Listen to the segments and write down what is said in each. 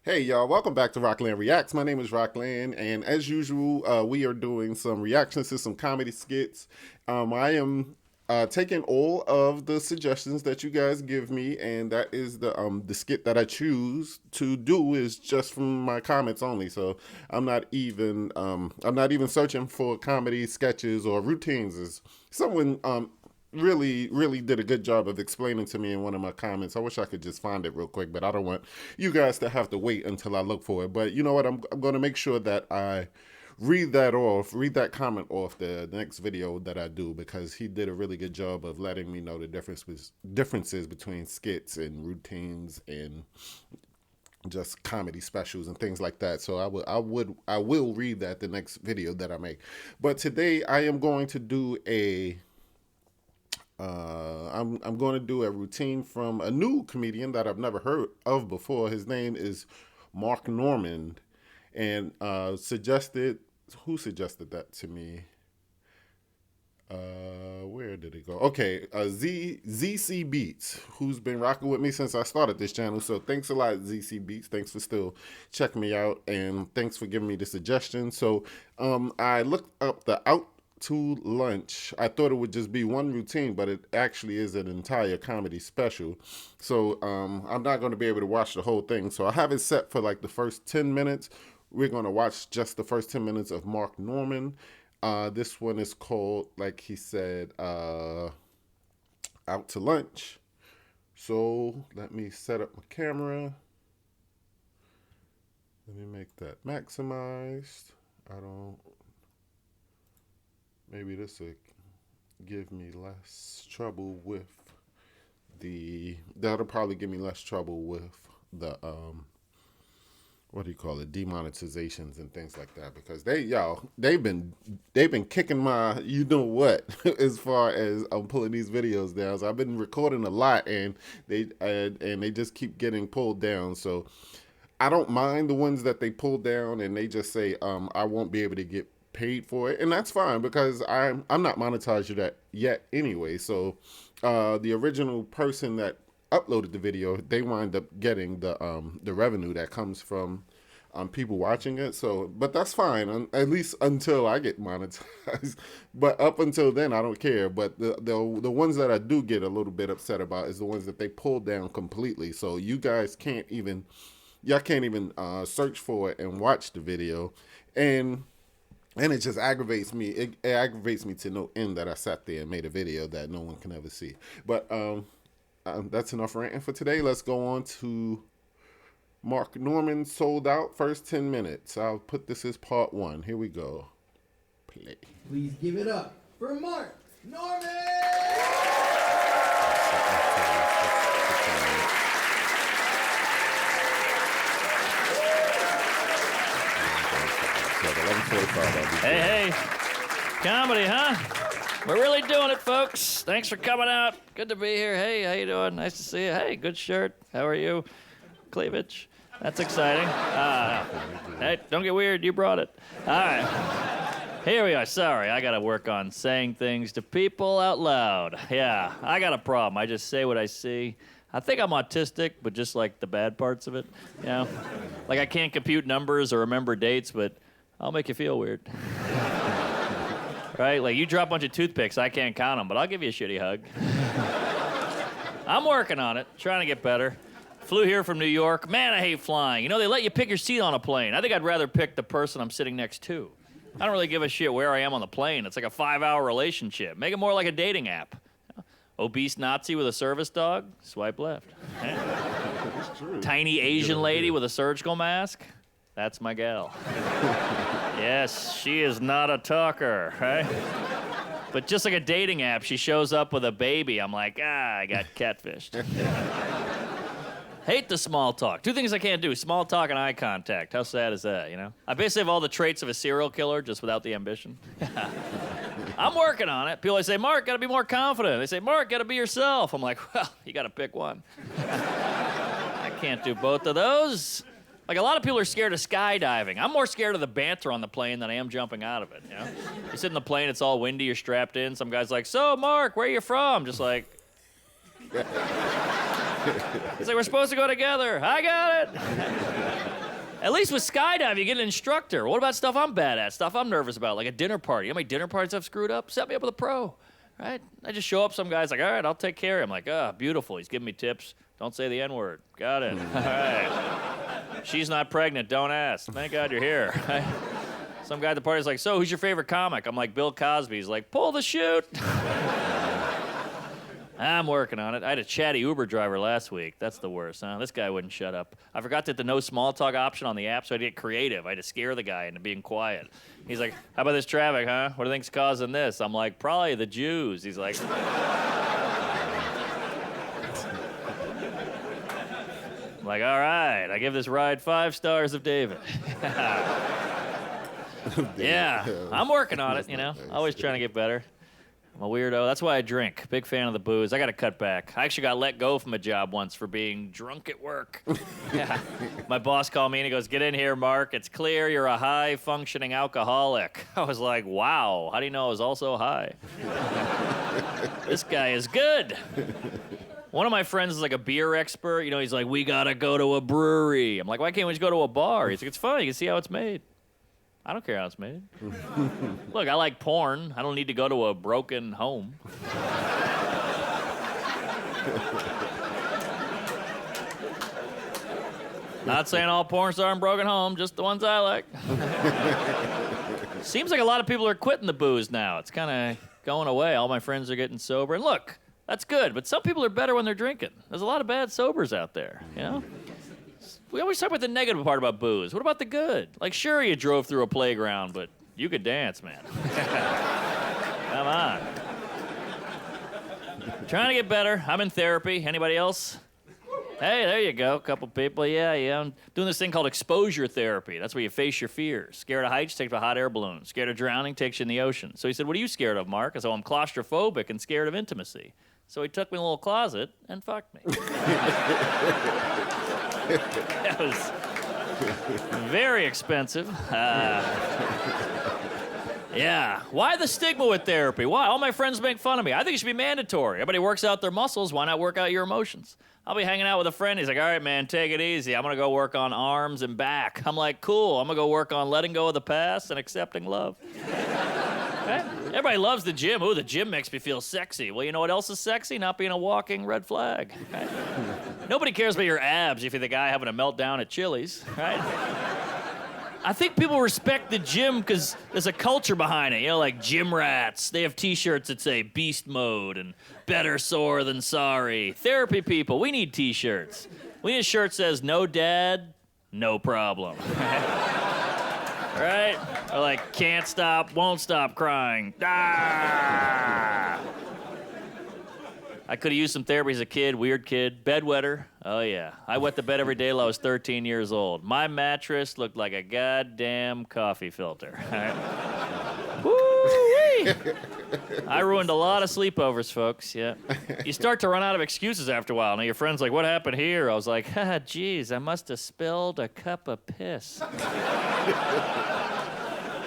Hey y'all, welcome back to Roklan Reacts. My name is Roklan, and as usual, we are doing some reactions to some comedy skits. I am taking all of the suggestions that you guys give me, and that is the skit that I choose to do is just from my comments only. So I'm not even searching for comedy sketches or routines. As someone really did a good job of explaining to me in one of my comments. I wish I could just find it real quick, but I don't want you guys to have to wait until I look for it. But you know what? I'm going to make sure that I read that comment off the next video that I do, because he did a really good job of letting me know the differences between skits and routines and just comedy specials and things like that. So I will read that the next video that I make. But today I am going to do I'm going to do a routine from a new comedian that I've never heard of before. His name is Mark Normand, and suggested who suggested that to me? Where did it go? Okay, ZCBeats, who's been rocking with me since I started this channel. So thanks a lot, ZCBeats. Thanks for still checking me out, and thanks for giving me the suggestion. So I looked up the Out to Lunch. I thought it would just be one routine, but it actually is an entire comedy special. So I'm not going to be able to watch the whole thing. So I have it set for like the first 10 minutes. We're going to watch just the first 10 minutes of Mark Normand. This one is called, like he said, Out to Lunch. So let me set up my camera. Let me make that maximized. Maybe this will give me less trouble with that'll probably give me less trouble with the, what do you call it, demonetizations and things like that, because they've been kicking my you know what as far as I'm pulling these videos down. So I've been recording a lot, and they just keep getting pulled down. So I don't mind the ones that they pull down and they just say I won't be able to get paid for it, and that's fine, because I'm not monetized that yet anyway. So the original person that uploaded the video, they wind up getting the revenue that comes from people watching it. So, but that's fine, at least until I get monetized. But up until then, I don't care. But the ones that I do get a little bit upset about is the ones that they pull down completely. So you guys can't even search for it and watch the video, and it just aggravates me. It aggravates me to no end that I sat there and made a video that no one can ever see. But that's enough ranting for today. Let's go on to Mark Normand, Sold Out, first 10 minutes. I'll put this as part one. Here we go. Play. Please give it up for Mark Normand! Hey, comedy, huh? We're really doing it, folks. Thanks for coming out. Good to be here. Hey, how you doing? Nice to see you. Hey, good shirt. How are you? Cleavage. That's exciting. Hey, don't get weird. You brought it. All right. Here we are. Sorry, I got to work on saying things to people out loud. Yeah, I got a problem. I just say what I see. I think I'm autistic, but just like the bad parts of it. You know? Like I can't compute numbers or remember dates, but I'll make you feel weird. Right? Like you drop a bunch of toothpicks, I can't count them, but I'll give you a shitty hug. I'm working on it, trying to get better. Flew here from New York. Man, I hate flying. You know, they let you pick your seat on a plane. I think I'd rather pick the person I'm sitting next to. I don't really give a shit where I am on the plane. It's like a 5-hour relationship. Make it more like a dating app. Obese Nazi with a service dog? Swipe left. It's true. Tiny Asian lady with a surgical mask? That's my gal. Yes, she is not a talker, right? But just like a dating app, she shows up with a baby. I'm like, I got catfished. Hate the small talk. Two things I can't do, small talk and eye contact. How sad is that, you know? I basically have all the traits of a serial killer, just without the ambition. I'm working on it. People always say, Mark, gotta be more confident. They say, Mark, gotta be yourself. I'm like, well, you gotta pick one. I can't do both of those. Like, a lot of people are scared of skydiving. I'm more scared of the banter on the plane than I am jumping out of it, you know? You sit in the plane, it's all windy, you're strapped in. Some guy's like, so, Mark, where are you from? Just like... He's like, we're supposed to go together. I got it. At least with skydive, you get an instructor. What about stuff I'm bad at, stuff I'm nervous about, like a dinner party? You know how many dinner parties I've screwed up? Set me up with a pro, right? I just show up, some guy's like, all right, I'll take care of him. I'm like, beautiful. He's giving me tips. Don't say the N-word. Got it. All right. She's not pregnant. Don't ask. Thank God you're here. Some guy at the party's like, so who's your favorite comic? I'm like, Bill Cosby. He's like, pull the chute. I'm working on it. I had a chatty Uber driver last week. That's the worst, huh? This guy wouldn't shut up. I forgot that the no small talk option on the app, so I had to get creative. I had to scare the guy into being quiet. He's like, how about this traffic, huh? What do you think's causing this? I'm like, probably the Jews. He's like... I'm like, all right, I give this ride 5 stars of David. Yeah, I'm working on it, you know. Always trying to get better. I'm a weirdo. That's why I drink. Big fan of the booze. I got to cut back. I actually got let go from a job once for being drunk at work. Yeah. My boss called me and he goes, get in here, Mark. It's clear you're a high-functioning alcoholic. I was like, wow, how do you know I was also high? This guy is good. One of my friends is like a beer expert. You know, he's like, we got to go to a brewery. I'm like, why can't we just go to a bar? He's like, it's fun. You can see how it's made. I don't care how it's made. Look, I like porn. I don't need to go to a broken home. Not saying all porn stars are in broken home, just the ones I like. Seems like a lot of people are quitting the booze now. It's kind of going away. All my friends are getting sober. And look, that's good, but some people are better when they're drinking. There's a lot of bad sobers out there, you know? We always talk about the negative part about booze. What about the good? Like, sure, you drove through a playground, but you could dance, man. Come on. Trying to get better. I'm in therapy. Anybody else? Hey, there you go. A couple people. Yeah. I'm doing this thing called exposure therapy. That's where you face your fears. Scared of heights, takes a hot air balloon. Scared of drowning, takes you in the ocean. So he said, what are you scared of, Mark? I said, I'm claustrophobic and scared of intimacy. So he took me in a little closet and fucked me. That was very expensive. Yeah. Why the stigma with therapy? Why? All my friends make fun of me. I think it should be mandatory. Everybody works out their muscles. Why not work out your emotions? I'll be hanging out with a friend. He's like, all right, man, take it easy. I'm going to go work on arms and back. I'm like, cool. I'm going to go work on letting go of the past and accepting love. Right? Everybody loves the gym. Ooh, the gym makes me feel sexy. Well, you know what else is sexy? Not being a walking red flag. Right? Nobody cares about your abs if you're the guy having a meltdown at Chili's, right? I think people respect the gym because there's a culture behind it. You know, like gym rats. They have T-shirts that say beast mode and better sore than sorry. Therapy people, we need T-shirts. We need a shirt that says no dad, no problem. Right? Or like, can't stop, won't stop crying. Ah! I could have used some therapy as a kid, weird kid. Bedwetter, oh yeah. I wet the bed every day till I was 13 years old. My mattress looked like a goddamn coffee filter. Woo-wee! I ruined a lot of sleepovers, folks, yeah. You start to run out of excuses after a while. Now your friend's like, what happened here? I was like, geez, I must have spilled a cup of piss.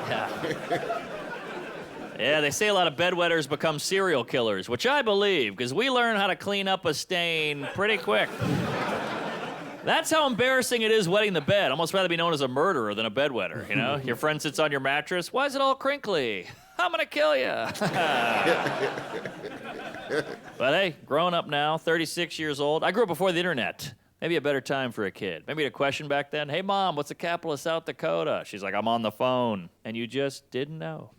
Yeah. Yeah, they say a lot of bedwetters become serial killers, which I believe, because we learn how to clean up a stain pretty quick. That's how embarrassing it is wetting the bed. Almost rather be known as a murderer than a bedwetter, you know? Your friend sits on your mattress. Why is it all crinkly? I'm gonna kill you. But hey, grown up now, 36 years old. I grew up before the internet. Maybe a better time for a kid. Maybe a question back then. Hey, Mom, what's the capital of South Dakota? She's like, I'm on the phone. And you just didn't know.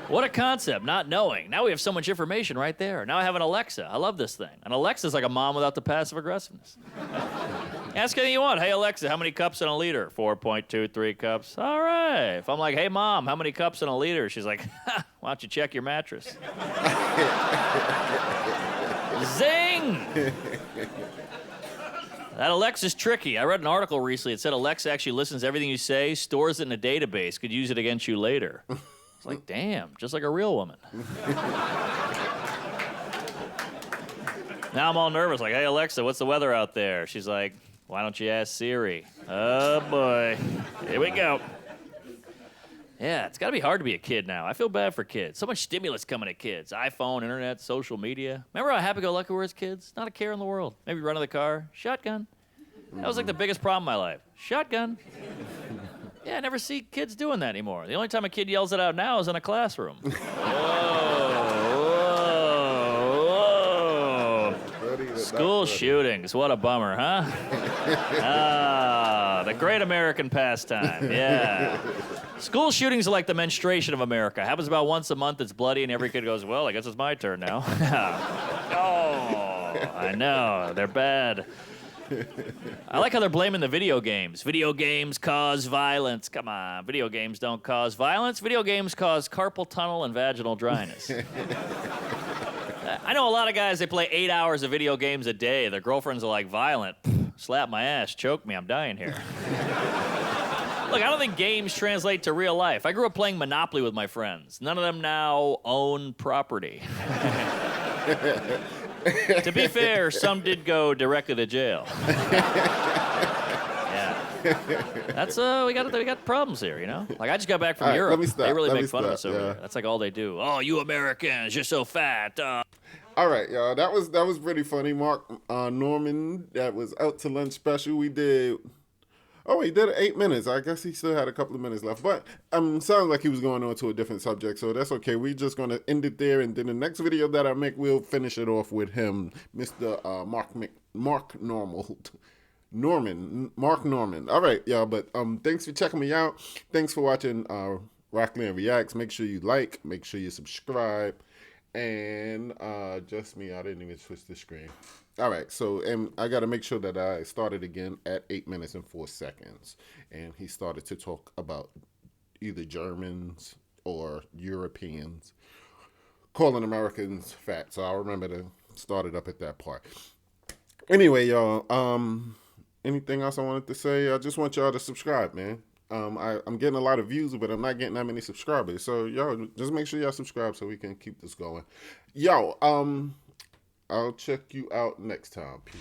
What a concept, not knowing. Now we have so much information right there. Now I have an Alexa. I love this thing. An Alexa's like a mom without the passive aggressiveness. Ask anything you want. Hey, Alexa, how many cups in a liter? 4.23 cups. All right. If I'm like, hey, Mom, how many cups in a liter? She's like, why don't you check your mattress? Zing! That Alexa's tricky. I read an article recently. It said Alexa actually listens to everything you say, stores it in a database, could use it against you later. It's like, damn, just like a real woman. Now I'm all nervous, like, hey, Alexa, what's the weather out there? She's like, why don't you ask Siri? Oh, boy. Here we go. Yeah, it's got to be hard to be a kid now. I feel bad for kids. So much stimulus coming at kids. iPhone, internet, social media. Remember how happy-go-lucky we were as kids? Not a care in the world. Maybe run to the car. Shotgun. That was like the biggest problem in my life. Shotgun. Yeah, I never see kids doing that anymore. The only time a kid yells it out now is in a classroom. Whoa. School shootings. What a bummer, huh? The great American pastime. Yeah. School shootings are like the menstruation of America. Happens about once a month. It's bloody, and every kid goes, well, I guess it's my turn now. Oh, I know. They're bad. I like how they're blaming the video games. Video games cause violence. Come on. Video games don't cause violence. Video games cause carpal tunnel and vaginal dryness. I know a lot of guys, they play 8 hours of video games a day. Their girlfriends are like, violent. Slap my ass. Choke me. I'm dying here. Look, I don't think games translate to real life. I grew up playing Monopoly with my friends. None of them now own property. To be fair, some did go directly to jail. Yeah. That's we got problems here, you know? Like I just got back from Europe. They really make fun of us over here. That's like all they do. Oh, you Americans, you're so fat. All right, y'all. That was pretty funny. Mark Norman, that was Out to Lunch special. We did. Oh, he did 8 minutes. I guess he still had a couple of minutes left. But sounds like he was going on to a different subject, so that's okay. We're just going to end it there, and then the next video that I make, we'll finish it off with him, Mr. Mark Norman. All right, y'all. But thanks for checking me out. Thanks for watching Roklan Reacts. Make sure you like. Make sure you subscribe. And just me, I didn't even switch the screen. All right, so and I got to make sure that I started again at 8 minutes and 4 seconds. And he started to talk about either Germans or Europeans calling Americans fat. So I'll remember to start it up at that part. Anyway, y'all, anything else I wanted to say? I just want y'all to subscribe, man. I'm getting a lot of views, but I'm not getting that many subscribers. So, y'all, just make sure y'all subscribe so we can keep this going. Yo, I'll check you out next time. Peace.